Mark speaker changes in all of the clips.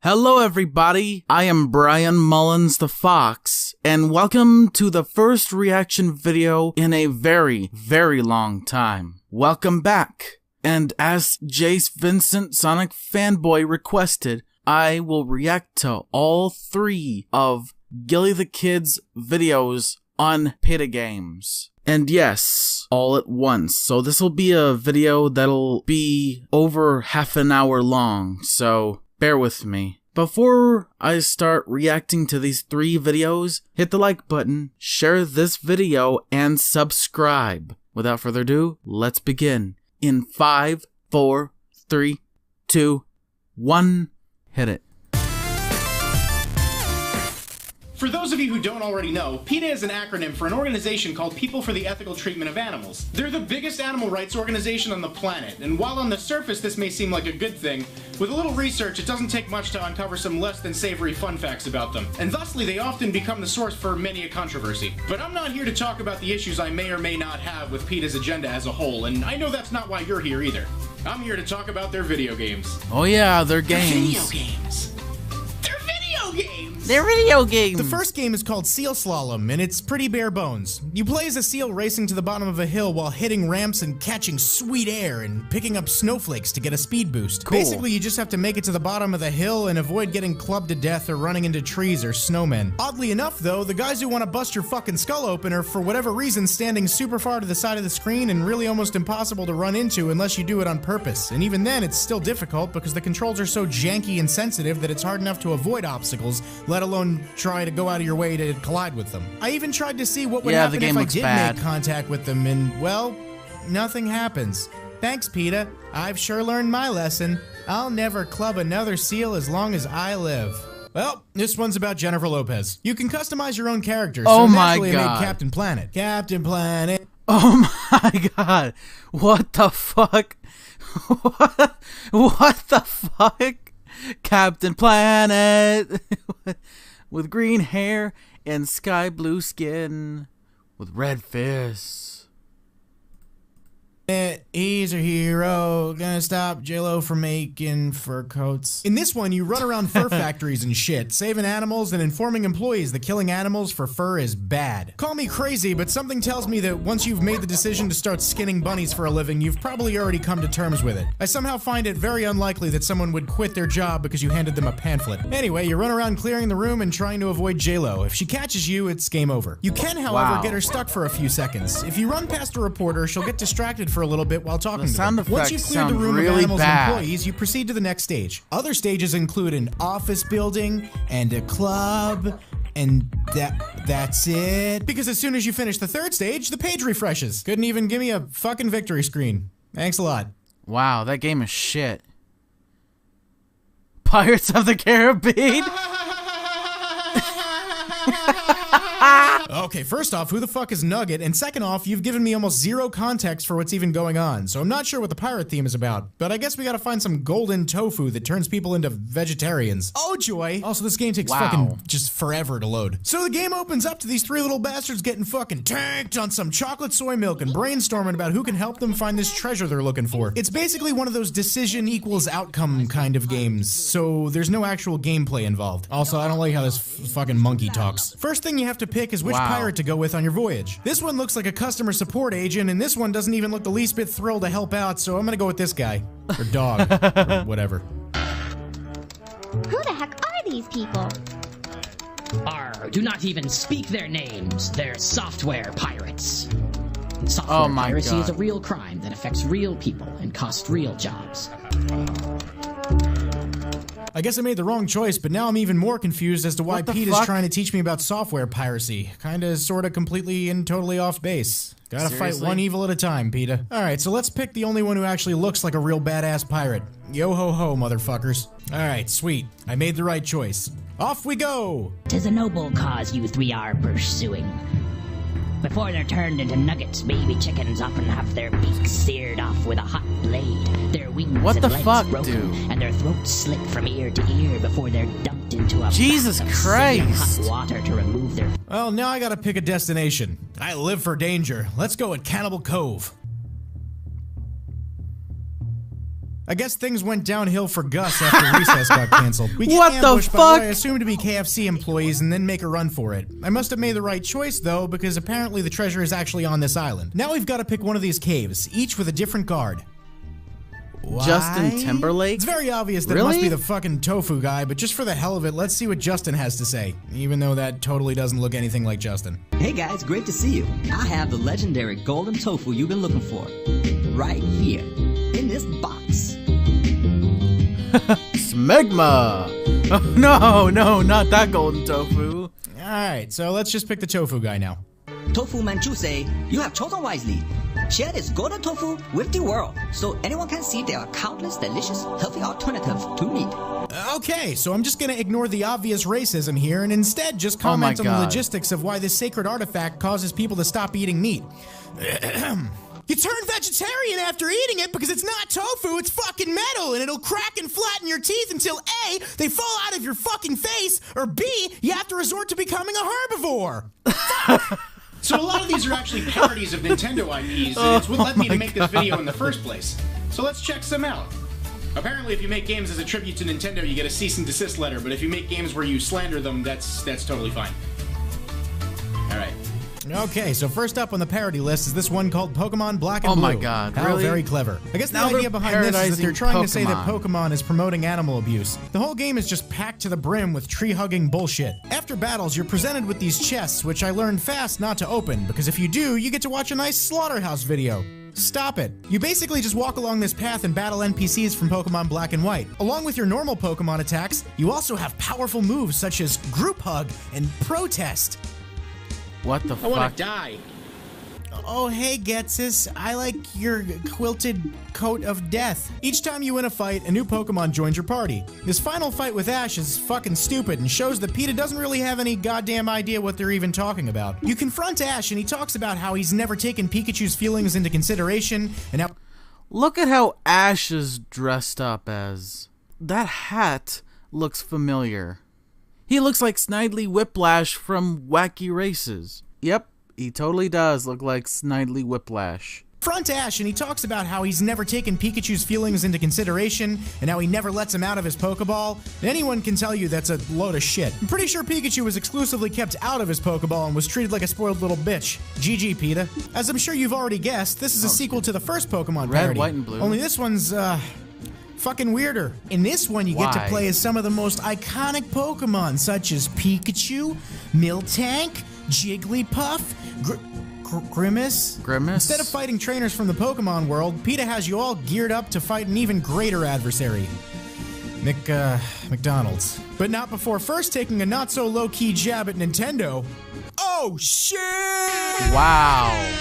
Speaker 1: Hello everybody, I am Brian Mullins the Fox, and welcome to the first reaction video in a very, very long time. Welcome back, and as Jace Vincent Sonic Fanboy requested, I will react to all 3 of Gilly the Kid's videos on Peta games. And yes, all at once. So this will be a video that'll be over half an hour long, so bear with me. Before I start reacting to these 3 videos, hit the like button, share this video, and subscribe. Without further ado, let's begin. In 5, 4, 3, 2, 1, hit it.
Speaker 2: For those of you who don't already know, PETA is an acronym for an organization called People for the Ethical Treatment of Animals. They're the biggest animal rights organization on the planet, and while on the surface this may seem like a good thing, with a little research it doesn't take much to uncover some less than savory fun facts about them, and thusly they often become the source for many a controversy. But I'm not here to talk about the issues I may or may not have with PETA's agenda as a whole, and I know that's not why you're here either. I'm here to talk about their video games.
Speaker 1: Oh yeah, they're games.
Speaker 2: Video games. They're video games!
Speaker 1: They're video games!
Speaker 3: The first game is called Seal Slalom, and it's pretty bare bones. You play as a seal racing to the bottom of a hill while hitting ramps and catching sweet air and picking up snowflakes to get a speed boost.
Speaker 1: Cool.
Speaker 3: Basically, you just have to make it to the bottom of the hill and avoid getting clubbed to death or running into trees or snowmen. Oddly enough, though, the guys who want to bust your fucking skull open are, for whatever reason, standing super far to the side of the screen and really almost impossible to run into unless you do it on purpose. And even then, it's still difficult because the controls are so janky and sensitive that it's hard enough to avoid obstacles, let alone try to go out of your way to collide with them. I even tried to see what would happen if I did make contact with them, and, well, nothing happens. Thanks, PETA. I've sure learned my lesson. I'll never club another seal as long as I live. Well, this one's about Jennifer Lopez. You can customize your own character, so naturally I made Captain Planet. Captain Planet.
Speaker 1: Oh my god. What the fuck? What the fuck? Captain Planet. With green hair and sky blue skin, with red fists.
Speaker 3: He's a hero, gonna stop J-Lo from making fur coats. In this one, you run around fur factories and shit, saving animals and informing employees that killing animals for fur is bad. Call me crazy, but something tells me that once you've made the decision to start skinning bunnies for a living, you've probably already come to terms with it. I somehow find it very unlikely that someone would quit their job because you handed them a pamphlet. Anyway, you run around clearing the room and trying to avoid J-Lo. If she catches you, it's game over. You can, however, get her stuck for a few seconds. If you run past a reporter, she'll get distracted for a little bit while talking to them. Once you've cleared the room of animals and employees, you proceed to the next stage. Other stages include an office building and a club, and that's it. Because as soon as you finish the 3rd stage, the page refreshes. Couldn't even give me a fucking victory screen. Thanks a lot.
Speaker 1: Wow, that game is shit. Pirates of the Caribbean?
Speaker 3: Okay, first off, who the fuck is Nugget? And second off, you've given me almost zero context for what's even going on, so I'm not sure what the pirate theme is about. But I guess we gotta find some golden tofu that turns people into vegetarians. Oh joy! Also, this game takes fucking just forever to load. So the game opens up to these 3 little bastards getting fucking tanked on some chocolate soy milk and brainstorming about who can help them find this treasure they're looking for. It's basically one of those decision equals outcome kind of games, so there's no actual gameplay involved. Also, I don't like how this fucking monkey talks. First thing you have to pick is which pirate to go with on your voyage. This one looks like a customer support agent, and this one doesn't even look the least bit thrilled to help out, so I'm gonna go with this guy. Or dog. Or whatever.
Speaker 4: Who the heck are these people?
Speaker 5: Do not even speak their names. They're software pirates. Software piracy is a real crime that affects real people and costs real jobs.
Speaker 3: I guess I made the wrong choice, but now I'm even more confused as to why Pete is trying to teach me about software piracy. Kinda, sorta, completely and totally off base. Gotta fight one evil at a time, PETA. Alright, so let's pick the only one who actually looks like a real badass pirate. Yo ho ho, motherfuckers. Alright, sweet. I made the right choice. Off we go!
Speaker 5: 'Tis a noble cause you 3 are pursuing. Before they're turned into nuggets, baby chickens often have their beaks seared off with a hot blade, their wings and legs broken, and their throats slit from ear to ear before they're dumped into a
Speaker 1: Jesus Christ!
Speaker 5: hot water to remove their...
Speaker 3: Well, now I gotta pick a destination. I live for danger. Let's go at Cannibal Cove. I guess things went downhill for Gus after recess got canceled. We get
Speaker 1: What the
Speaker 3: ambushed by
Speaker 1: fuck?
Speaker 3: what I assume to be KFC employees and then make a run for it. I must have made the right choice though, because apparently the treasure is actually on this island. Now we've got to pick one of these caves, each with a different guard. Why?
Speaker 1: Justin Timberlake?
Speaker 3: It's very obvious that it must be the fucking tofu guy, but just for the hell of it, let's see what Justin has to say. Even though that totally doesn't look anything like Justin.
Speaker 6: Hey guys, great to see you. I have the legendary golden tofu you've been looking for. Right here, in this box.
Speaker 1: Smegma! Oh, no, not that golden tofu.
Speaker 3: Alright, so let's just pick the tofu guy now.
Speaker 6: Tofu Manchu say, you have chosen wisely. Share this golden tofu with the world, so anyone can see there are countless delicious, healthy alternatives to meat.
Speaker 3: Okay, so I'm just gonna ignore the obvious racism here and instead just comment on the logistics of why this sacred artifact causes people to stop eating meat. You turn vegetarian after eating it because it's not tofu, it's fucking metal, and it'll crack and flatten your teeth until A, they fall out of your fucking face, or B, you have to resort to becoming a herbivore.
Speaker 2: So a lot of these are actually parodies of Nintendo IPs, and it's what led me to make this video in the first place. So let's check some out. Apparently, if you make games as a tribute to Nintendo, you get a cease and desist letter, but if you make games where you slander them, that's totally fine. Alright.
Speaker 3: Okay, so first up on the parody list is this one called Pokemon Black and Blue.
Speaker 1: Oh my god,
Speaker 3: How
Speaker 1: really?
Speaker 3: very clever. I guess the
Speaker 1: Now
Speaker 3: idea
Speaker 1: they're
Speaker 3: behind this is that they're trying to say that
Speaker 1: Pokemon.
Speaker 3: Pokemon is promoting animal abuse. The whole game is just packed to the brim with tree-hugging bullshit. After battles, you're presented with these chests, which I learned fast not to open, because if you do, you get to watch a nice slaughterhouse video. Stop it. You basically just walk along this path and battle NPCs from Pokemon Black and White. Along with your normal Pokemon attacks, you also have powerful moves such as Group Hug and Protest.
Speaker 1: What the
Speaker 2: I
Speaker 1: fuck?
Speaker 2: wanna die.
Speaker 3: Oh, hey, Getsus. I like your quilted coat of death. Each time you win a fight, a new Pokemon joins your party. This final fight with Ash is fucking stupid and shows that Peta doesn't really have any goddamn idea what they're even talking about. You confront Ash and he talks about how he's never taken Pikachu's feelings into consideration and how—
Speaker 1: Look at how Ash is dressed up as. That hat looks familiar. He looks like Snidely Whiplash from Wacky Races. Yep. He totally does look like Snidely Whiplash.
Speaker 3: Front Ash and he talks about how he's never taken Pikachu's feelings into consideration and how he never lets him out of his Pokeball. And anyone can tell you that's a load of shit. I'm pretty sure Pikachu was exclusively kept out of his Pokeball and was treated like a spoiled little bitch. GG, Peta. As I'm sure you've already guessed, this is a sequel to the first Pokemon
Speaker 1: Red,
Speaker 3: parody.
Speaker 1: white, and blue.
Speaker 3: Only this one's, fucking weirder. In this one, you get to
Speaker 1: Why?
Speaker 3: play as some of the most iconic Pokemon, such as Pikachu, Miltank, Jigglypuff, Grimace? Instead of fighting trainers from the Pokemon world, Peta has you all geared up to fight an even greater adversary. McDonald's. But not before first taking a not-so-low-key jab at Nintendo. Oh, shit!
Speaker 1: Wow.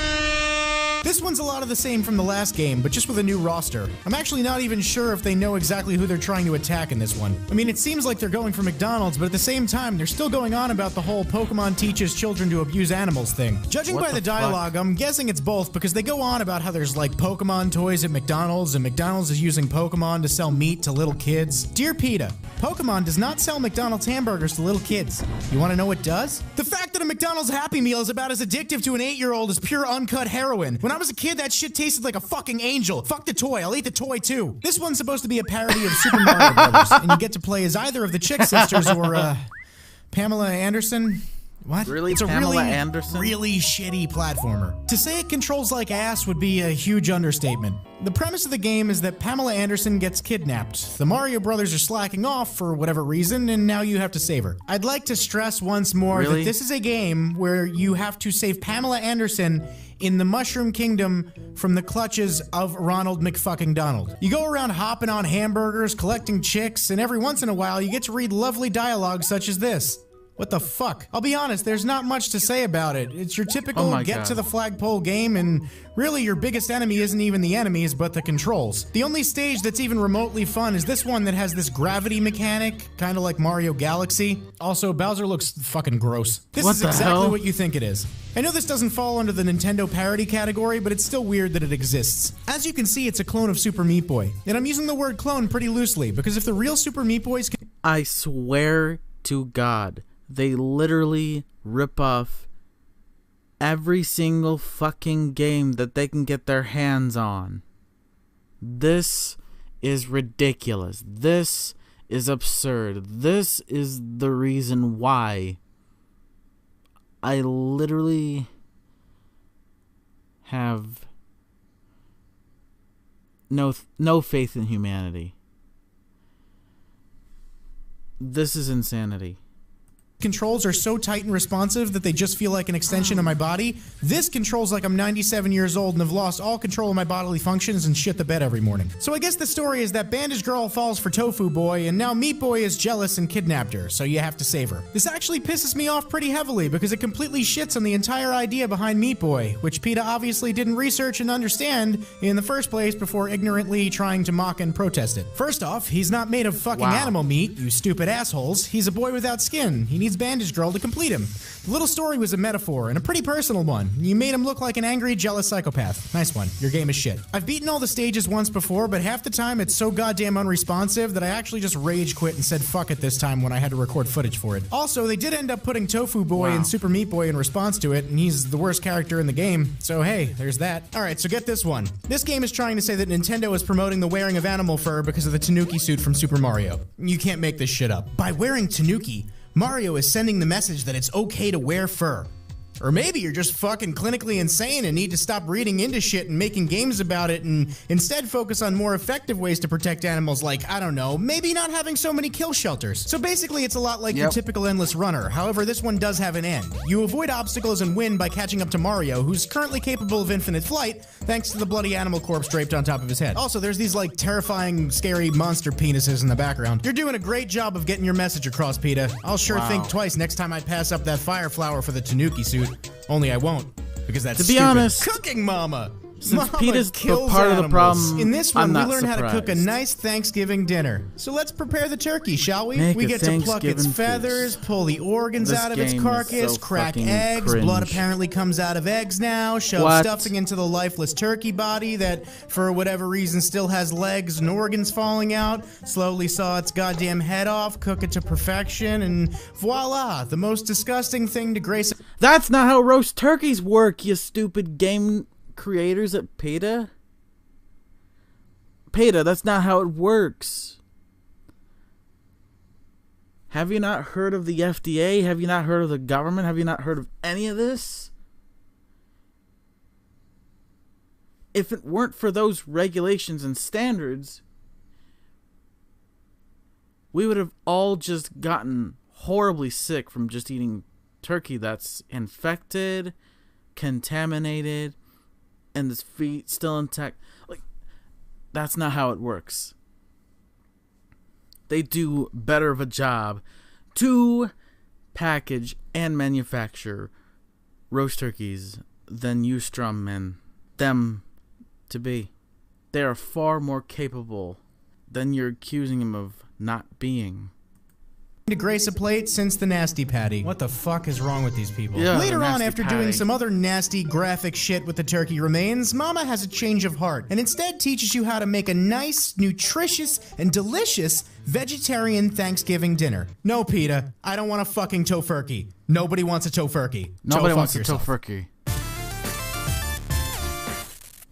Speaker 3: This one's a lot of the same from the last game, but just with a new roster. I'm actually not even sure if they know exactly who they're trying to attack in this one. I mean, it seems like they're going for McDonald's, but at the same time, they're still going on about the whole Pokemon teaches children to abuse animals thing. Judging by the dialogue, I'm guessing it's both because they go on about how there's like Pokemon toys at McDonald's and McDonald's is using Pokemon to sell meat to little kids. Dear Peta, Pokemon does not sell McDonald's hamburgers to little kids. You want to know what does? The fact that a McDonald's Happy Meal is about as addictive to an 8-year-old as pure uncut heroin. When I was a kid, that shit tasted like a fucking angel. Fuck the toy, I'll eat the toy too. This one's supposed to be a parody of Super Mario Brothers, and you get to play as either of the Chick sisters or, Pamela Anderson. What?
Speaker 1: Really?
Speaker 3: It's a
Speaker 1: Pamela Anderson?
Speaker 3: really shitty platformer. To say it controls like ass would be a huge understatement. The premise of the game is that Pamela Anderson gets kidnapped. The Mario brothers are slacking off for whatever reason, and now you have to save her. I'd like to stress once more that this is a game where you have to save Pamela Anderson in the Mushroom Kingdom from the clutches of Ronald McFucking Donald. You go around hopping on hamburgers, collecting chicks, and every once in a while you get to read lovely dialogue such as this. What the fuck? I'll be honest, there's not much to say about it. It's your typical get to the flagpole game, and really your biggest enemy isn't even the enemies, but the controls. The only stage that's even remotely fun is this one that has this gravity mechanic, kind of like Mario Galaxy. Also, Bowser looks fucking gross. This is exactly what you think it is. I know this doesn't fall under the Nintendo parody category, but it's still weird that it exists. As you can see, it's a clone of Super Meat Boy. And I'm using the word clone pretty loosely, because if the real Super Meat Boys can—
Speaker 1: I swear to God, they literally rip off every single fucking game that they can get their hands on. This is ridiculous. This is absurd. This is the reason why I literally have no faith in humanity. This is insanity.
Speaker 3: Controls are so tight and responsive that they just feel like an extension of my body. This controls like I'm 97 years old and have lost all control of my bodily functions and shit the bed every morning. So I guess the story is that Bandage Girl falls for Tofu Boy, and now Meat Boy is jealous and kidnapped her, so you have to save her. This actually pisses me off pretty heavily because it completely shits on the entire idea behind Meat Boy, which Peta obviously didn't research and understand in the first place before ignorantly trying to mock and protest it. First off, he's not made of fucking animal meat, you stupid assholes. He's a boy without skin. He needs Bandage Girl to complete him. The little story was a metaphor, and a pretty personal one. You made him look like an angry, jealous psychopath. Nice one. Your game is shit. I've beaten all the stages once before, but half the time it's so goddamn unresponsive that I actually just rage quit and said fuck it this time when I had to record footage for it. Also, they did end up putting Tofu Boy and Super Meat Boy in response to it, and he's the worst character in the game, so hey, there's that. Alright, so get this one. This game is trying to say that Nintendo is promoting the wearing of animal fur because of the Tanuki suit from Super Mario. You can't make this shit up. By wearing Tanuki, Mario is sending the message that it's okay to wear fur. Or maybe you're just fucking clinically insane and need to stop reading into shit and making games about it and instead focus on more effective ways to protect animals like, I don't know, maybe not having so many kill shelters. So basically it's a lot like your typical endless runner. However, this one does have an end. You avoid obstacles and win by catching up to Mario, who's currently capable of infinite flight thanks to the bloody animal corpse draped on top of his head. Also, there's these like terrifying, scary monster penises in the background. You're doing a great job of getting your message across, Peta. I'll sure think twice next time I pass up that fire flower for the Tanuki suit. Only I won't, because that's
Speaker 1: to be honest,
Speaker 3: Cooking Mama!
Speaker 1: Since Peta's part of the problem,
Speaker 3: in this one, we learn
Speaker 1: surprised.
Speaker 3: how to cook a nice Thanksgiving dinner. So let's prepare the turkey, shall we?
Speaker 1: Make
Speaker 3: we get to pluck its feathers,
Speaker 1: feast.
Speaker 3: pull the organs out of its carcass, crack eggs.
Speaker 1: Cringe.
Speaker 3: Blood apparently comes out of eggs now. Shove stuffing into the lifeless turkey body that, for whatever reason, still has legs and organs falling out. Slowly saw its goddamn head off, cook it to perfection, and voila, the most disgusting thing to grace.
Speaker 1: That's not how roast turkeys work, you stupid game creators at Peta. Peta, that's not how it works. Have you not heard of the FDA? Have you not heard of the government? Have you not heard of any of this? If it weren't for those regulations and standards, we would have all just gotten horribly sick from just eating turkey that's infected, contaminated, and its feet still intact. Like, that's not how it works. They do better of a job to package and manufacture roast turkeys than you strawmen them to be. They are far more capable than you're accusing them of not being.
Speaker 3: To grace a plate since the Nasty Patty. What the fuck is wrong with these people?
Speaker 1: Yeah,
Speaker 3: Later on, after
Speaker 1: Patty.
Speaker 3: doing some other nasty graphic shit with the turkey remains, Mama has a change of heart and instead teaches you how to make a nice, nutritious, and delicious vegetarian Thanksgiving dinner. No, Peta, I don't want a fucking tofurkey. Nobody wants a tofurkey.
Speaker 1: Nobody wants a tofurkey.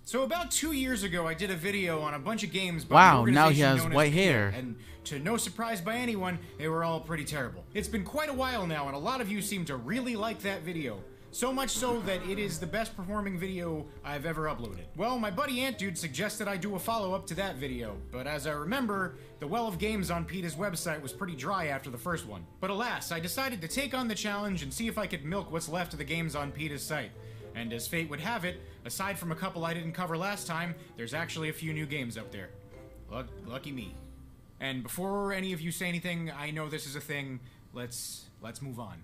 Speaker 2: So about 2 years ago, I did a video on a bunch of games by the organization
Speaker 1: now he has
Speaker 2: known as
Speaker 1: white
Speaker 2: Peta,
Speaker 1: hair.
Speaker 2: and to no surprise by anyone, they were all pretty terrible. It's been quite a while now, and a lot of you seem to really like that video. So much so that it is the best performing video I've ever uploaded. Well, my buddy Ant Dude suggested I do a follow-up to that video, but as I remember, the well of games on Peta's website was pretty dry after the first one. But alas, I decided to take on the challenge and see if I could milk what's left of the games on Peta's site. And as fate would have it, aside from a couple I didn't cover last time, there's actually a few new games up there. Lucky me. And before any of you say anything, I know this is a thing, let's move on.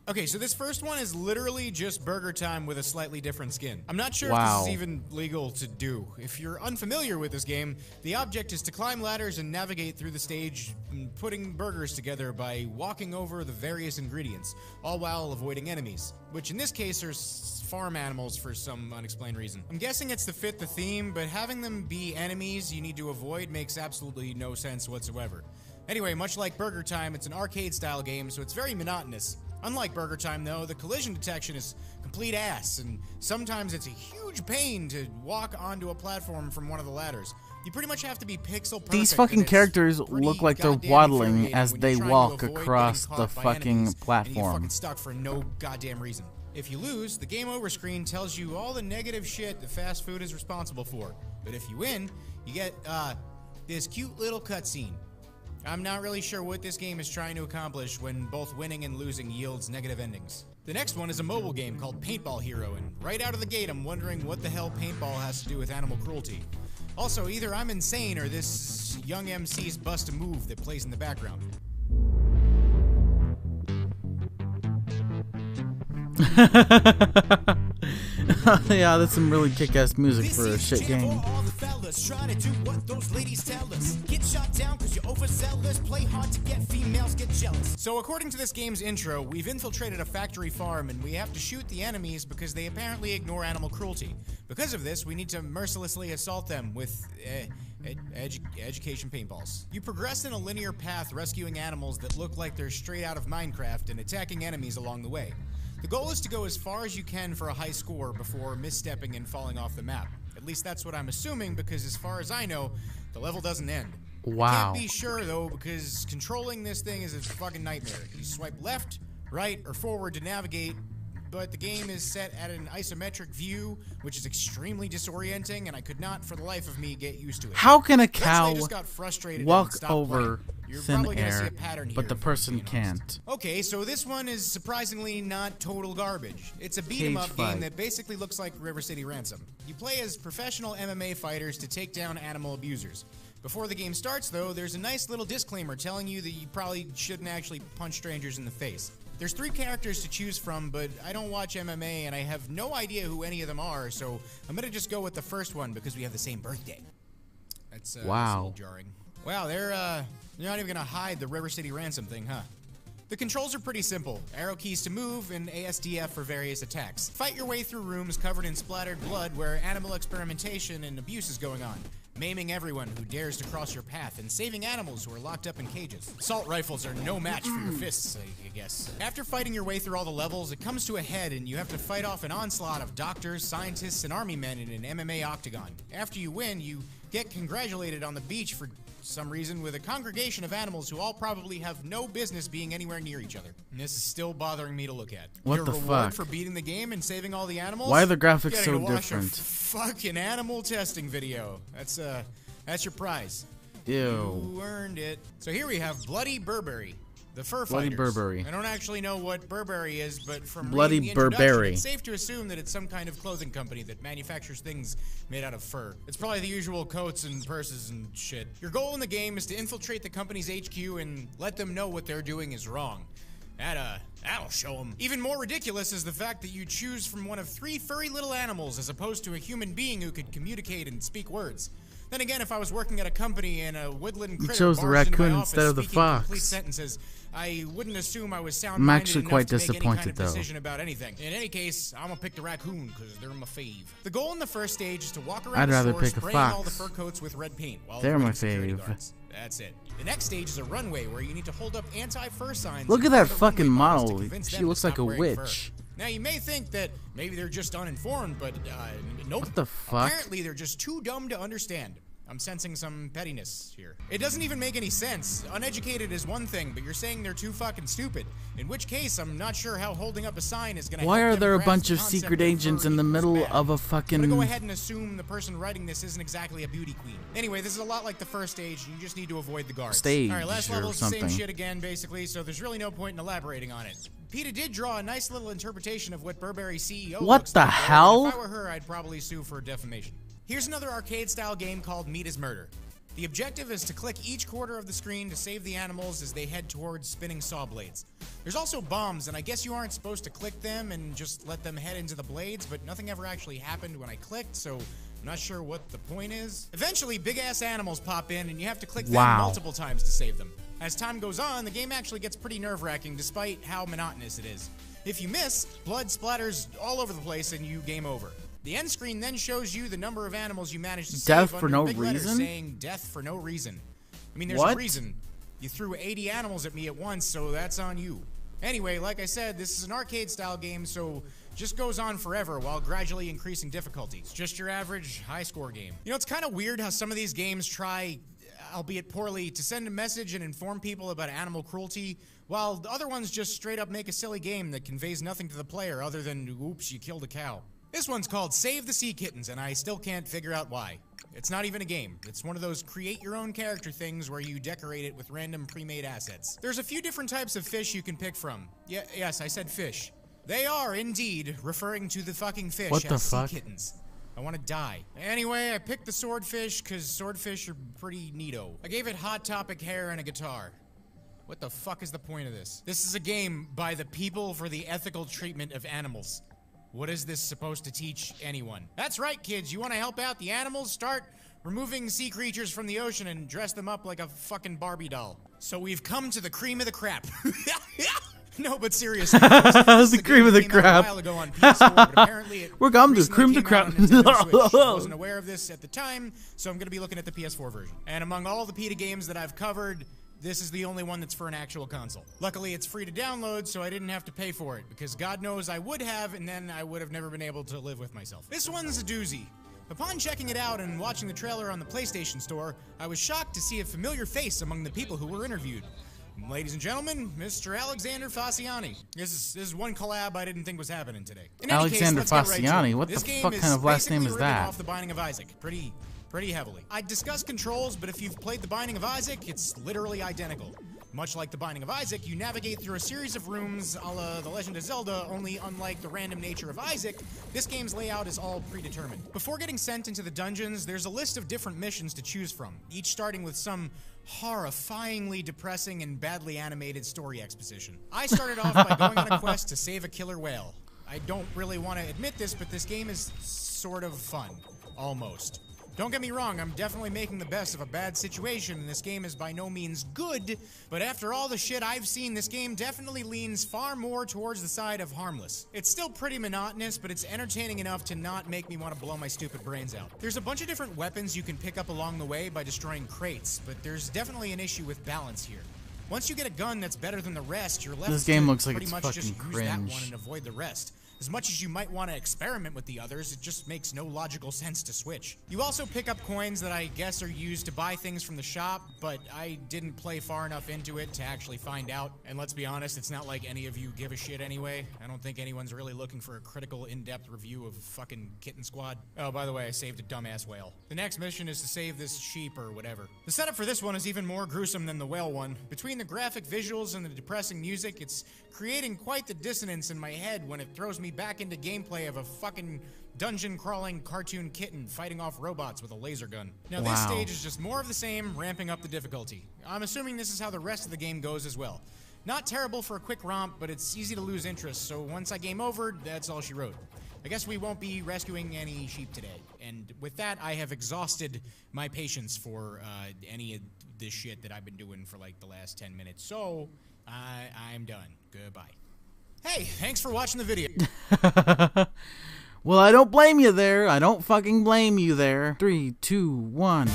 Speaker 3: Okay, so this first one is literally just Burger Time with a slightly different skin. I'm not sure if
Speaker 1: Wow.
Speaker 3: this is even legal to do. If you're unfamiliar with this game, the object is to climb ladders and navigate through the stage, putting burgers together by walking over the various ingredients, all while avoiding enemies, which in this case are farm animals for some unexplained reason. I'm guessing it's to fit the theme, but having them be enemies you need to avoid makes absolutely no sense whatsoever. Anyway, much like Burger Time, it's an arcade-style game, so it's very monotonous. Unlike Burger Time, though, the collision detection is complete ass, and sometimes it's a huge pain to walk onto a platform from one of the ladders. You pretty much have to be pixel perfect.
Speaker 1: These fucking characters look like they're waddling as they walk across the fucking platform.
Speaker 3: And you fucking stuck for no goddamn reason. If you lose, the game over screen tells you all the negative shit the fast food is responsible for. But if you win, you get this cute little cutscene. I'm not really sure what this game is trying to accomplish when both winning and losing yields negative endings. The next one is a mobile game called Paintball Hero, and right out of the gate I'm wondering what the hell paintball has to do with animal cruelty. Also, either I'm insane or this young MC's bust a move that plays in the background.
Speaker 1: Yeah, that's some really kick-ass music for a shit game.
Speaker 3: Try to do what those ladies tell us. Get shot down because you overzealous. Play hard to get females get jealous. So according to this game's intro, we've infiltrated a factory farm and we have to shoot the enemies because they apparently ignore animal cruelty. Because of this, we need to mercilessly assault them with education paintballs. You progress in a linear path rescuing animals that look like they're straight out of Minecraft and attacking enemies along the way. The goal is to go as far as you can for a high score before misstepping and falling off the map. At least that's what I'm assuming, because as far as I know, the level doesn't end.
Speaker 1: Wow.
Speaker 3: Can't be sure though, because controlling this thing is a fucking nightmare. You swipe left, right, or forward to navigate, but the game is set at an isometric view, which is extremely disorienting, and I could not for the life of me get used to it.
Speaker 1: How can a cow
Speaker 3: just got frustrated
Speaker 1: walk
Speaker 3: and
Speaker 1: over thin air,
Speaker 3: here,
Speaker 1: but the person can't?
Speaker 3: Okay, so this one is surprisingly not total garbage. It's a beat-em-up game that basically looks like River City Ransom. You play as professional MMA fighters to take down animal abusers. Before the game starts, though, there's a nice little disclaimer telling you that you probably shouldn't actually punch strangers in the face. There's 3 characters to choose from, but I don't watch MMA and I have no idea who any of them are, so I'm gonna just go with the first one because we have the same birthday. That's a little jarring. Wow, they're not even gonna hide the River City Ransom thing, huh? The controls are pretty simple. Arrow keys to move and ASDF for various attacks. Fight your way through rooms covered in splattered blood where animal experimentation and abuse is going on. Maiming everyone who dares to cross your path and saving animals who are locked up in cages. Assault rifles are no match for your fists, I guess. After fighting your way through all the levels, it comes to a head and you have to fight off an onslaught of doctors, scientists, and army men in an MMA octagon. After you win, you get congratulated on the beach for some reason with a congregation of animals who all probably have no business being anywhere near each other. And this is still bothering me to look at.
Speaker 1: What
Speaker 3: your
Speaker 1: the
Speaker 3: reward
Speaker 1: fuck?
Speaker 3: for beating the game and saving all the animals?
Speaker 1: Why are the graphics
Speaker 3: Getting
Speaker 1: so
Speaker 3: to watch
Speaker 1: different?
Speaker 3: A fucking animal testing video. That's your prize.
Speaker 1: Ew.
Speaker 3: You earned it. So here we have Bloody Burberry, the fur
Speaker 1: Bloody
Speaker 3: fighters.
Speaker 1: Burberry.
Speaker 3: I don't actually know what Burberry is, but from
Speaker 1: Bloody
Speaker 3: reading the introduction,
Speaker 1: Burberry.
Speaker 3: it's safe to assume that it's some kind of clothing company that manufactures things made out of fur. It's probably the usual coats and purses and shit. Your goal in the game is to infiltrate the company's HQ and let them know what they're doing is wrong. That'll show them. Even more ridiculous is the fact that you choose from one of 3 furry little animals as opposed to a human being who could communicate and speak words. Then again, if I was working at a company and a woodland critter
Speaker 1: chose the
Speaker 3: barged into my
Speaker 1: raccoon
Speaker 3: office
Speaker 1: instead of the
Speaker 3: speaking
Speaker 1: fox.
Speaker 3: complete sentences, I wouldn't assume I was
Speaker 1: I'm
Speaker 3: sound-minded
Speaker 1: actually
Speaker 3: enough
Speaker 1: quite
Speaker 3: to make any
Speaker 1: disappointed,
Speaker 3: kind of
Speaker 1: though.
Speaker 3: decision about anything. In any case, I'm gonna pick the raccoon because they're my fave. The goal in the first stage is to walk around
Speaker 1: I'd
Speaker 3: the
Speaker 1: rather
Speaker 3: store
Speaker 1: pick a
Speaker 3: spraying all the
Speaker 1: fox.
Speaker 3: fur coats with red paint while
Speaker 1: They're my
Speaker 3: avoiding security
Speaker 1: fave.
Speaker 3: guards. That's it. The next stage is a runway where you need to hold up anti-fur signs.
Speaker 1: Look
Speaker 3: in
Speaker 1: at that
Speaker 3: front of the
Speaker 1: fucking
Speaker 3: runway models to
Speaker 1: model.
Speaker 3: convince
Speaker 1: She
Speaker 3: them to
Speaker 1: looks like
Speaker 3: stop
Speaker 1: a
Speaker 3: wearing fur.
Speaker 1: witch.
Speaker 3: Now, you may think that maybe they're just uninformed, but nope.
Speaker 1: What the fuck?
Speaker 3: Apparently, they're just too dumb to understand. I'm sensing some pettiness here. It doesn't even make any sense. Uneducated is one thing, but you're saying they're too fucking stupid. In which case, I'm not sure how holding up a sign is gonna
Speaker 1: Why
Speaker 3: help
Speaker 1: are
Speaker 3: them
Speaker 1: there a
Speaker 3: grasp
Speaker 1: bunch
Speaker 3: the
Speaker 1: of
Speaker 3: concept
Speaker 1: secret
Speaker 3: of
Speaker 1: agents
Speaker 3: fur
Speaker 1: in the
Speaker 3: equals
Speaker 1: middle
Speaker 3: bad.
Speaker 1: of a
Speaker 3: I'm
Speaker 1: fucking...
Speaker 3: gonna go ahead and assume the person writing this isn't exactly a beauty queen. Anyway, this is a lot like the first stage, and you just need to avoid the guards.
Speaker 1: Stage
Speaker 3: Alright, last
Speaker 1: or
Speaker 3: level is the same
Speaker 1: something.
Speaker 3: shit again, basically, so there's really no point in elaborating on it. Peta did draw a nice little interpretation of what Burberry's CEO
Speaker 1: What
Speaker 3: looks
Speaker 1: the
Speaker 3: like, though,
Speaker 1: hell?
Speaker 3: and if I were her, I'd probably sue for defamation. Here's another arcade-style game called Meat is Murder. The objective is to click each quarter of the screen to save the animals as they head towards spinning saw blades. There's also bombs, and I guess you aren't supposed to click them and just let them head into the blades, but nothing ever actually happened when I clicked, so I'm not sure what the point is. Eventually, big-ass animals pop in, and you have to click them multiple times to save them. As time goes on, the game actually gets pretty nerve-wracking despite how monotonous it is. If you miss, blood splatters all over the place and you game over. The end screen then shows you the number of animals you managed to
Speaker 1: Death
Speaker 3: save
Speaker 1: for
Speaker 3: under
Speaker 1: no
Speaker 3: big letters
Speaker 1: reason?
Speaker 3: saying death for no reason. I mean, there's
Speaker 1: What?
Speaker 3: a reason. You threw 80 animals at me at once, so that's on you. Anyway, like I said, this is an arcade-style game, so just goes on forever while gradually increasing difficulty. It's just your average high-score game. You know, it's kind of weird how some of these games try, albeit poorly, to send a message and inform people about animal cruelty, while the other ones just straight up make a silly game that conveys nothing to the player other than, oops, you killed a cow. This one's called Save the Sea Kittens, and I still can't figure out why. It's not even a game. It's one of those create your own character things where you decorate it with random pre-made assets. There's a few different types of fish you can pick from. Yes, I said fish. They are, indeed, referring to the fucking fish as sea kittens. I want to die. Anyway, I picked the swordfish because swordfish are pretty neato. I gave it Hot Topic hair and a guitar. What the fuck is the point of this? This is a game by the people for the ethical treatment of animals. What is this supposed to teach anyone? That's right, kids. You want to help out the animals? Start removing sea creatures from the ocean and dress them up like a fucking Barbie doll. So we've come to the cream of the crap. No, but seriously.
Speaker 1: The cream of the crap.
Speaker 3: A while ago on PS4, but apparently it
Speaker 1: We're coming to the cream of the crap.
Speaker 3: I wasn't aware of this at the time, so I'm going to be looking at the PS4 version. And among all the Peta games that I've covered, this is the only one that's for an actual console. Luckily, it's free to download, so I didn't have to pay for it, because God knows I would have, and then I would have never been able to live with myself. This one's a doozy. Upon checking it out and watching the trailer on the PlayStation Store, I was shocked to see a familiar face among the people who were interviewed. Ladies and gentlemen, Mr. Alexander Fasciani. This is one collab I didn't think was happening today.
Speaker 1: Alexander Fasciani? What the fuck kind of last name is that?
Speaker 3: Off The Binding of Isaac. Pretty heavily. I discussed controls, but if you've played The Binding of Isaac, it's literally identical. Much like The Binding of Isaac, you navigate through a series of rooms a la The Legend of Zelda, only unlike the random nature of Isaac, this game's layout is all predetermined. Before getting sent into the dungeons, there's a list of different missions to choose from, each starting with some horrifyingly depressing and badly animated story exposition. I started off by going on a quest to save a killer whale. I don't really want to admit this, but this game is sort of fun. Almost. Don't get me wrong, I'm definitely making the best of a bad situation, and this game is by no means good, but after all the shit I've seen, this game definitely leans far more towards the side of harmless. It's still pretty monotonous, but it's entertaining enough to not make me want to blow my stupid brains out. There's a bunch of different weapons you can pick up along the way by destroying crates, but there's definitely an issue with balance here. Once you get a gun that's better than the rest, you're left to pretty much just use that one and avoid the rest. As much as you might want to experiment with the others, it just makes no logical sense to switch. You also pick up coins that I guess are used to buy things from the shop, but I didn't play far enough into it to actually find out. And let's be honest, it's not like any of you give a shit anyway. I don't think anyone's really looking for a critical, in-depth review of fucking Kitten Squad. Oh, by the way, I saved a dumbass whale. The next mission is to save this sheep or whatever. The setup for this one is even more gruesome than the whale one. Between the graphic visuals and the depressing music, it's creating quite the dissonance in my head when it throws me back into gameplay of a fucking dungeon-crawling cartoon kitten fighting off robots with a laser gun. Now this stage is just more of the same, ramping up the difficulty. I'm assuming this is how the rest of the game goes as well. Not terrible for a quick romp, but it's easy to lose interest, so once I game over, that's all she wrote. I guess we won't be rescuing any sheep today. And with that, I have exhausted my patience for any of this shit that I've been doing for like the last 10 minutes. So, I'm done. Goodbye. Hey, thanks for watching the video.
Speaker 1: Well, I don't blame you there. I don't fucking blame you there. 3, 2, 1.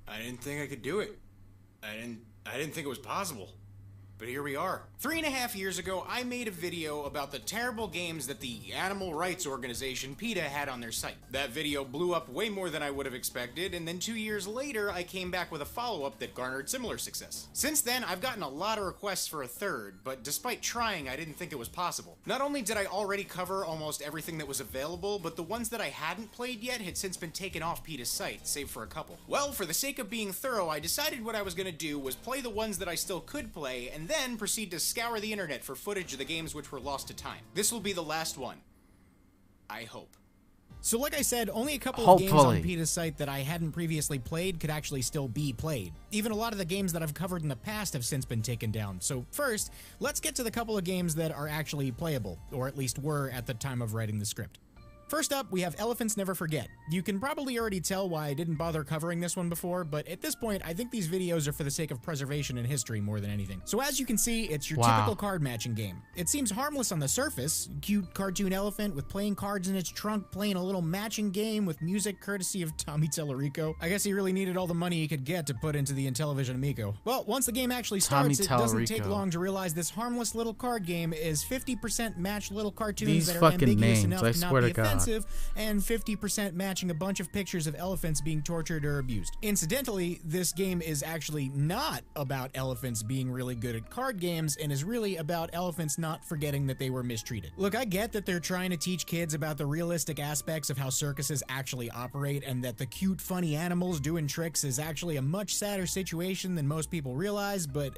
Speaker 2: I didn't think I could do it. I didn't think it was possible. But here we are. 3.5 years ago, I made a video about the terrible games that the animal rights organization PETA had on their site. That video blew up way more than I would have expected, and then 2 years later, I came back with a follow-up that garnered similar success. Since then, I've gotten a lot of requests for a third, but despite trying, I didn't think it was possible. Not only did I already cover almost everything that was available, but the ones that I hadn't played yet had since been taken off PETA's site, save for a couple. Well, for the sake of being thorough, I decided what I was gonna do was play the ones that I still could play, and then proceed to scour the internet for footage of the games which were lost to time. This will be the last one. I hope.
Speaker 3: So like I said, only a couple of games on PETA's site that I hadn't previously played could actually still be played. Even a lot of the games that I've covered in the past have since been taken down. So first, let's get to the couple of games that are actually playable, or at least were at the time of writing the script. First up, we have Elephants Never Forget. You can probably already tell why I didn't bother covering this one before, but at this point, I think these videos are for the sake of preservation and history more than anything. So as you can see, it's your typical card matching game. It seems harmless on the surface. Cute cartoon elephant with playing cards in its trunk playing a little matching game with music courtesy of Tommy Tellerico. I guess he really needed all the money he could get to put into the Intellivision Amico. Well, once the game actually starts, it doesn't take long to realize this harmless little card game is 50% match little cartoons that are ambiguous enough to not be offensive, and 50% matching a bunch of pictures of elephants being tortured or abused. Incidentally, this game is actually not about elephants being really good at card games and is really about elephants not forgetting that they were mistreated. Look, I get that they're trying to teach kids about the realistic aspects of how circuses actually operate and that the cute, funny animals doing tricks is actually a much sadder situation than most people realize, but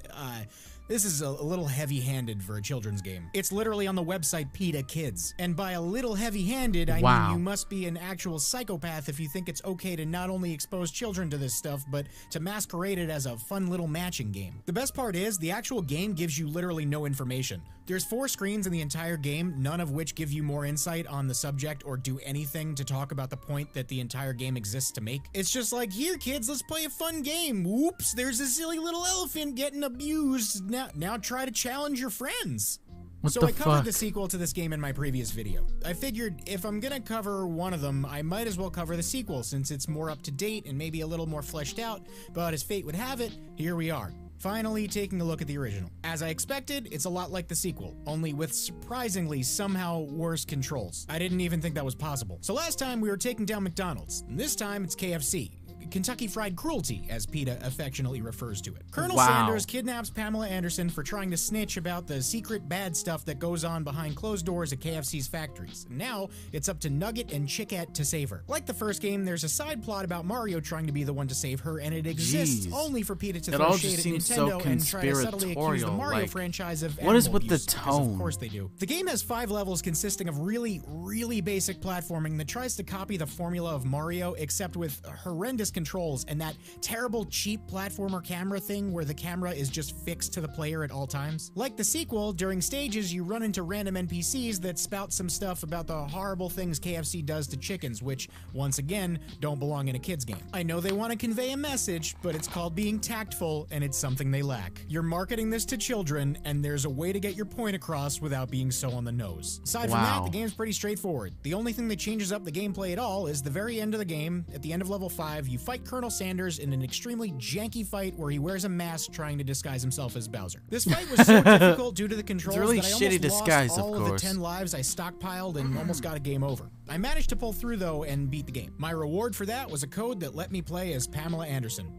Speaker 3: this is a little heavy-handed for a children's game. It's literally on the website Peta Kids. And by a little heavy-handed, I mean you must be an actual psychopath if you think it's okay to not only expose children to this stuff, but to masquerade it as a fun little matching game. The best part is, the actual game gives you literally no information. There's 4 screens in the entire game, none of which give you more insight on the subject or do anything to talk about the point that the entire game exists to make. It's just like, here kids, let's play a fun game. Whoops, there's a silly little elephant getting abused. Now try to challenge your friends. So I covered the sequel to this game in my previous video. I figured if I'm gonna cover one of them, I might as well cover the sequel since it's more up to date and maybe a little more fleshed out, but as fate would have it, here we are. Finally taking a look at the original. As I expected, it's a lot like the sequel, only with surprisingly somehow worse controls. I didn't even think that was possible. So last time we were taking down McDonald's, and this time it's KFC. Kentucky Fried Cruelty, as PETA affectionately refers to it. Colonel Sanders kidnaps Pamela Anderson for trying to snitch about the secret bad stuff that goes on behind closed doors at KFC's factories. Now, it's up to Nugget and Chickette to save her. Like the first game, there's a side plot about Mario trying to be the one to save her, and it exists only for PETA to throw shade at Nintendo and try to subtly accuse the Mario franchise of
Speaker 1: what is with
Speaker 3: abuse,
Speaker 1: the tone?
Speaker 3: Of course they do. The game has 5 levels consisting of really basic platforming that tries to copy the formula of Mario, except with horrendous controls and that terrible cheap platformer camera thing where the camera is just fixed to the player at all times. Like the sequel, during stages you run into random NPCs that spout some stuff about the horrible things KFC does to chickens, which, once again, don't belong in a kid's game. I know they want to convey a message, but it's called being tactful, and it's something they lack. You're marketing this to children, and there's a way to get your point across without being so on the nose. Aside from that, the game's pretty straightforward. The only thing that changes up the gameplay at all is the very end of the game. At the end of level 5, you fight Colonel Sanders in an extremely janky fight where he wears a mask trying to disguise himself as Bowser. This fight was so difficult due to the controls that I almost lost all of the 10 lives I stockpiled and almost got a game over. I managed to pull through though and beat the game. My reward for that was a code that let me play as Pamela Anderson.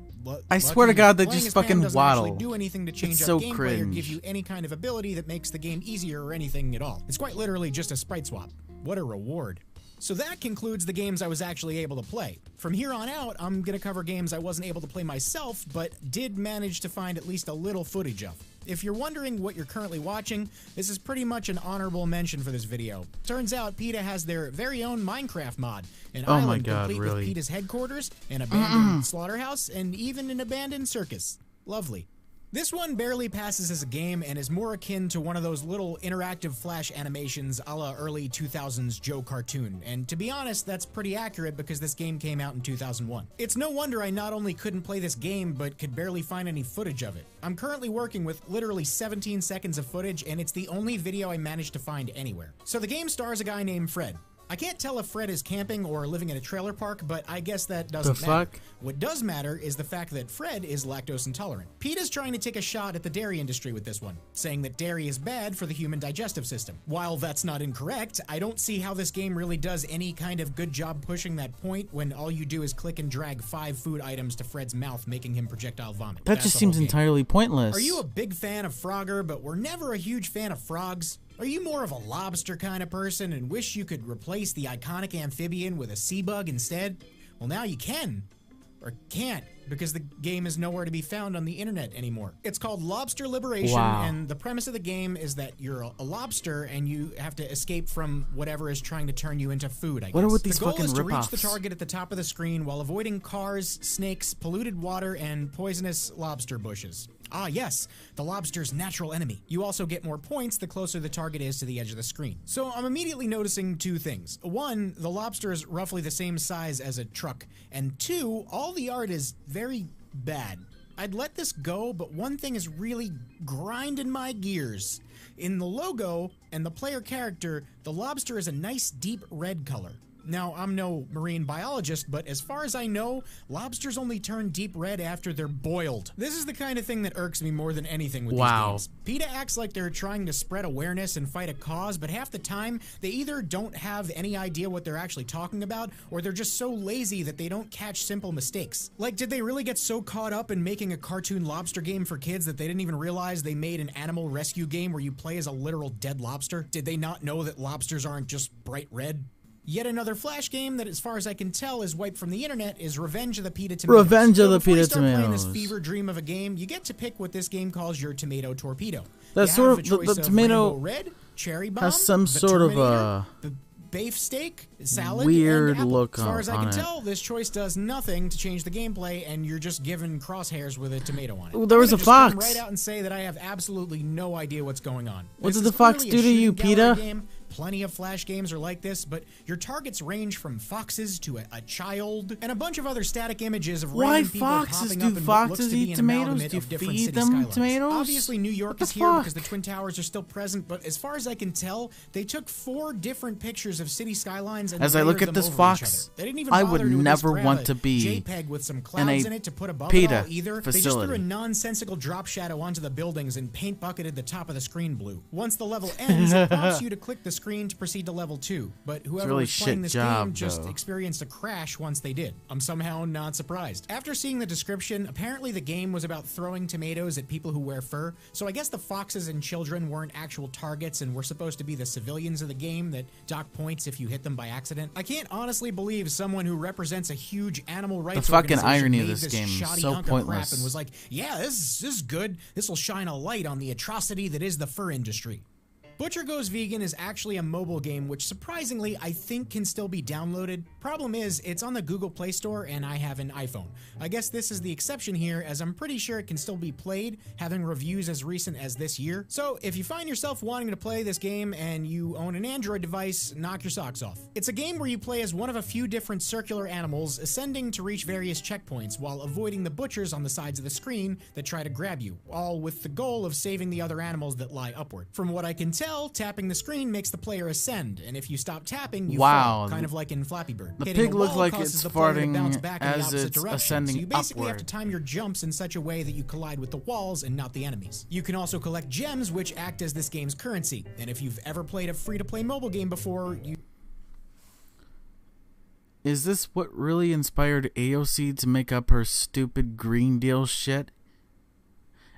Speaker 1: I swear to God, they just fucking waddle.
Speaker 3: Do anything to change up gameplay or give you any kind of ability that makes the game easier or anything at all. It's quite literally just a sprite swap. What a reward. So that concludes the games I was actually able to play. From here on out, I'm gonna cover games I wasn't able to play myself, but did manage to find at least a little footage of. If you're wondering what you're currently watching, this is pretty much an honorable mention for this video. Turns out PETA has their very own Minecraft mod, an island complete with PETA's headquarters, an abandoned slaughterhouse, and even an abandoned circus. Lovely. This one barely passes as a game and is more akin to one of those little interactive flash animations a la early 2000s Joe cartoon, and to be honest, that's pretty accurate because this game came out in 2001. It's no wonder I not only couldn't play this game, but could barely find any footage of it. I'm currently working with literally 17 seconds of footage, and it's the only video I managed to find anywhere. So the game stars a guy named Fred. I can't tell if Fred is camping or living in a trailer park, but I guess that doesn't matter. What does matter is the fact that Fred is lactose intolerant. PETA's trying to take a shot at the dairy industry with this one, saying that dairy is bad for the human digestive system. While that's not incorrect, I don't see how this game really does any kind of good job pushing that point when all you do is click and drag 5 food items to Fred's mouth, making him projectile vomit.
Speaker 1: That just seems entirely pointless.
Speaker 3: Are you a big fan of Frogger, but were never a huge fan of frogs? Are you more of a lobster kind of person and wish you could replace the iconic amphibian with a sea bug instead? Well, now you can. Or can't. because the game is nowhere to be found on the internet anymore. It's called Lobster Liberation, and the premise of the game is that you're a lobster and you have to escape from whatever is trying to turn you into food, I guess.
Speaker 1: What are with these
Speaker 3: the goal
Speaker 1: fucking
Speaker 3: is to
Speaker 1: rip-offs?
Speaker 3: reach the target at the top of the screen while avoiding cars, snakes, polluted water, and poisonous lobster bushes. Ah, yes, the lobster's natural enemy. You also get more points the closer the target is to the edge of the screen. So I'm immediately noticing two things. One, the lobster is roughly the same size as a truck. And two, all the art is very bad. I'd let this go, but one thing is really grinding my gears. In the logo and the player character, the lobster is a nice deep red color. Now, I'm no marine biologist, but as far as I know, lobsters only turn deep red after they're boiled. This is the kind of thing that irks me more than anything with these games. Peta acts like they're trying to spread awareness and fight a cause, but half the time, they either don't have any idea what they're actually talking about, or they're just so lazy that they don't catch simple mistakes. Like, did they really get so caught up in making a cartoon lobster game for kids that they didn't even realize they made an animal rescue game where you play as a literal dead lobster? Did they not know that lobsters aren't just bright red? Yet another Flash game that, as far as I can tell, is wiped from the internet is Revenge of the Peta Tomatoes.
Speaker 1: Revenge of the
Speaker 3: Before you
Speaker 1: Peta
Speaker 3: start playing
Speaker 1: Tomatoes.
Speaker 3: this fever dream of a game, you get to pick what this game calls your tomato torpedo.
Speaker 1: That's
Speaker 3: You
Speaker 1: sort
Speaker 3: have
Speaker 1: of
Speaker 3: a choice
Speaker 1: the
Speaker 3: of
Speaker 1: tomato
Speaker 3: Rainbow Red, Cherry Bomb,
Speaker 1: has some
Speaker 3: the
Speaker 1: sort of
Speaker 3: Terminator, the beef steak, salad,
Speaker 1: weird
Speaker 3: and apple.
Speaker 1: look
Speaker 3: As far as I
Speaker 1: on
Speaker 3: can
Speaker 1: it.
Speaker 3: tell, this choice does nothing to change the gameplay, and you're just given crosshairs with a tomato on it.
Speaker 1: Ooh, there was
Speaker 3: I'm
Speaker 1: a
Speaker 3: gonna just come
Speaker 1: fox.
Speaker 3: right out and say that I have absolutely no idea what's going on.
Speaker 1: What
Speaker 3: This
Speaker 1: did
Speaker 3: is
Speaker 1: the fox
Speaker 3: clearly a
Speaker 1: do to you,
Speaker 3: shooting gallery
Speaker 1: Peta?
Speaker 3: game. Plenty of Flash games are like this, but your targets range from foxes to a child, and a bunch of other static images of
Speaker 1: Why
Speaker 3: random people
Speaker 1: foxes?
Speaker 3: popping
Speaker 1: Do
Speaker 3: up in what looks
Speaker 1: foxes
Speaker 3: to be
Speaker 1: eat
Speaker 3: an
Speaker 1: tomatoes?
Speaker 3: amalgamate
Speaker 1: Do you
Speaker 3: of different
Speaker 1: feed
Speaker 3: city
Speaker 1: them
Speaker 3: skylines.
Speaker 1: tomatoes?
Speaker 3: Obviously, New York
Speaker 1: What
Speaker 3: is
Speaker 1: the
Speaker 3: here
Speaker 1: fuck?
Speaker 3: because the Twin Towers are still present, but as far as I can tell, they took 4 different pictures of city skylines and
Speaker 1: As I look
Speaker 3: layered
Speaker 1: at
Speaker 3: them
Speaker 1: this
Speaker 3: over each
Speaker 1: fox,
Speaker 3: other. They didn't even
Speaker 1: I
Speaker 3: bother
Speaker 1: would
Speaker 3: to at least
Speaker 1: never
Speaker 3: grab
Speaker 1: want
Speaker 3: a
Speaker 1: to be
Speaker 3: JPEG with some
Speaker 1: in
Speaker 3: clouds
Speaker 1: a
Speaker 3: in it to put above it
Speaker 1: Peta
Speaker 3: all either. They just
Speaker 1: facility.
Speaker 3: threw a nonsensical drop shadow onto the buildings and paint bucketed the top of the screen blue. Once the level ends, it prompts you to click the screen to proceed to level 2, but whoever
Speaker 1: really
Speaker 3: was playing
Speaker 1: shit
Speaker 3: this
Speaker 1: job,
Speaker 3: game just
Speaker 1: though.
Speaker 3: experienced a crash once they did. I'm somehow not surprised. After seeing the description, apparently the game was about throwing tomatoes at people who wear fur, so I guess the foxes and children weren't actual targets and were supposed to be the civilians of the game that dock points if you hit them by accident. I can't honestly believe someone who represents a huge animal rights
Speaker 1: fucking
Speaker 3: organization
Speaker 1: irony of
Speaker 3: made
Speaker 1: this game is
Speaker 3: shoddy
Speaker 1: so
Speaker 3: hunk of crap
Speaker 1: pointless.
Speaker 3: and was like, yeah, this is good. This will shine a light on the atrocity that is the fur industry. Butcher Goes Vegan is actually a mobile game, which surprisingly I think can still be downloaded. Problem is, it's on the Google Play Store and I have an iPhone. I guess this is the exception here, as I'm pretty sure it can still be played, having reviews as recent as this year. So if you find yourself wanting to play this game and you own an Android device, knock your socks off. It's a game where you play as one of a few different circular animals, ascending to reach various checkpoints while avoiding the butchers on the sides of the screen that try to grab you, all with the goal of saving the other animals that lie upward. From what I can tell, tapping the screen makes the player ascend, and if you stop tapping, you fall, kind of like in Flappy Bird.
Speaker 1: The
Speaker 3: Hitting
Speaker 1: pig
Speaker 3: a
Speaker 1: looks
Speaker 3: wall
Speaker 1: like
Speaker 3: causes
Speaker 1: it's
Speaker 3: the player to
Speaker 1: farting
Speaker 3: bounce back in the
Speaker 1: as
Speaker 3: opposite
Speaker 1: it's
Speaker 3: direction.
Speaker 1: ascending
Speaker 3: So you basically have
Speaker 1: upward.
Speaker 3: to time your jumps in such a way that you collide with the walls and not the enemies. You can also collect gems, which act as this game's currency, and if you've ever played a free-to-play mobile game before, you...
Speaker 1: Is this what really inspired AOC to make up her stupid Green Deal shit?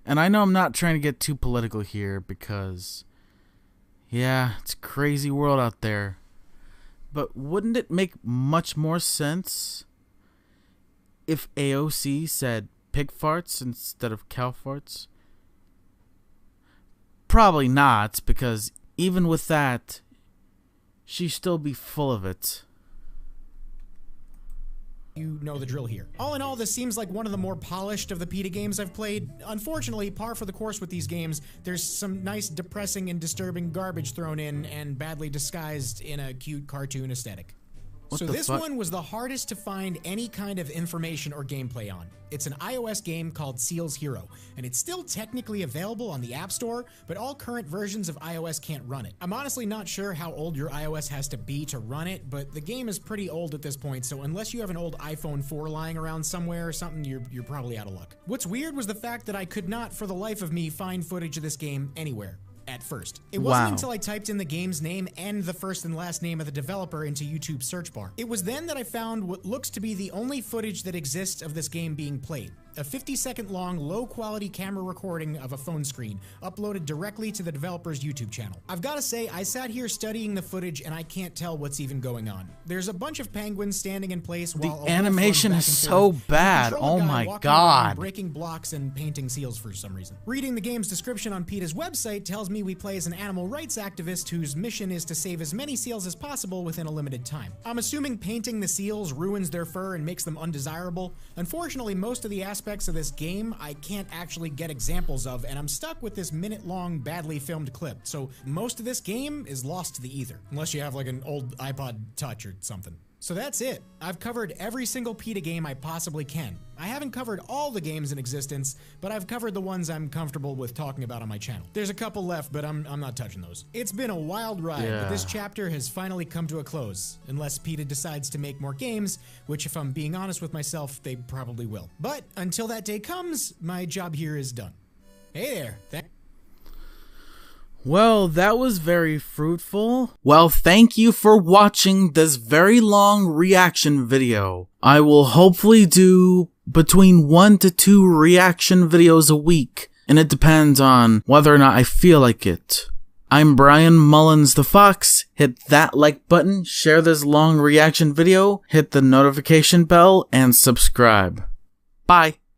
Speaker 1: And I know I'm not trying to get too political here because, yeah, it's a crazy world out there. But wouldn't it make much more sense if AOC said pig farts instead of cow farts? Probably not, because even with that, she'd still be full of it.
Speaker 3: You know the drill here. All in all, this seems like one of the more polished of the Peta games I've played. Unfortunately, par for the course with these games, there's some nice depressing and disturbing garbage thrown in and badly disguised in a cute cartoon aesthetic.
Speaker 1: What
Speaker 3: So
Speaker 1: the
Speaker 3: this
Speaker 1: fuck?
Speaker 3: one was the hardest to find any kind of information or gameplay on. It's an iOS game called Seal's Hero, and it's still technically available on the App Store, but all current versions of iOS can't run it. I'm honestly not sure how old your iOS has to be to run it, but the game is pretty old at this point, so unless you have an old iPhone 4 lying around somewhere or something, you're probably out of luck. What's weird was the fact that I could not, for the life of me, find footage of this game anywhere. At first. It wasn't
Speaker 1: Wow.
Speaker 3: until I typed in the game's name and the first and last name of the developer into YouTube's search bar. It was then that I found what looks to be the only footage that exists of this game being played. a 50-second long, low-quality camera recording of a phone screen, uploaded directly to the developer's YouTube channel. I've gotta say, I sat here studying the footage and I can't tell what's even going on. There's a bunch of penguins standing in place while
Speaker 1: the animation is so bad. Oh my god.
Speaker 3: Breaking blocks and painting seals for some reason. Reading the game's description on Peta's website tells me we play as an animal rights activist whose mission is to save as many seals as possible within a limited time. I'm assuming painting the seals ruins their fur and makes them undesirable. Unfortunately, most of the aspects of this game I can't actually get examples of, and I'm stuck with this minute-long, badly filmed clip. So most of this game is lost to the ether, unless you have like an old iPod Touch or something. So that's it. I've covered every single Peta game I possibly can. I haven't covered all the games in existence, but I've covered the ones I'm comfortable with talking about on my channel. There's a couple left, but I'm not touching those. It's been a wild ride, but this chapter has finally come to a close, unless Peta decides to make more games, which if I'm being honest with myself, they probably will. But until that day comes, my job here is done. Hey there.
Speaker 1: Well, that was very fruitful. Well, thank you for watching this very long reaction video. I will hopefully do between 1 to 2 reaction videos a week, and it depends on whether or not I feel like it. I'm Brian Mullins the Fox. Hit that like button, share this long reaction video, hit the notification bell, and subscribe. Bye.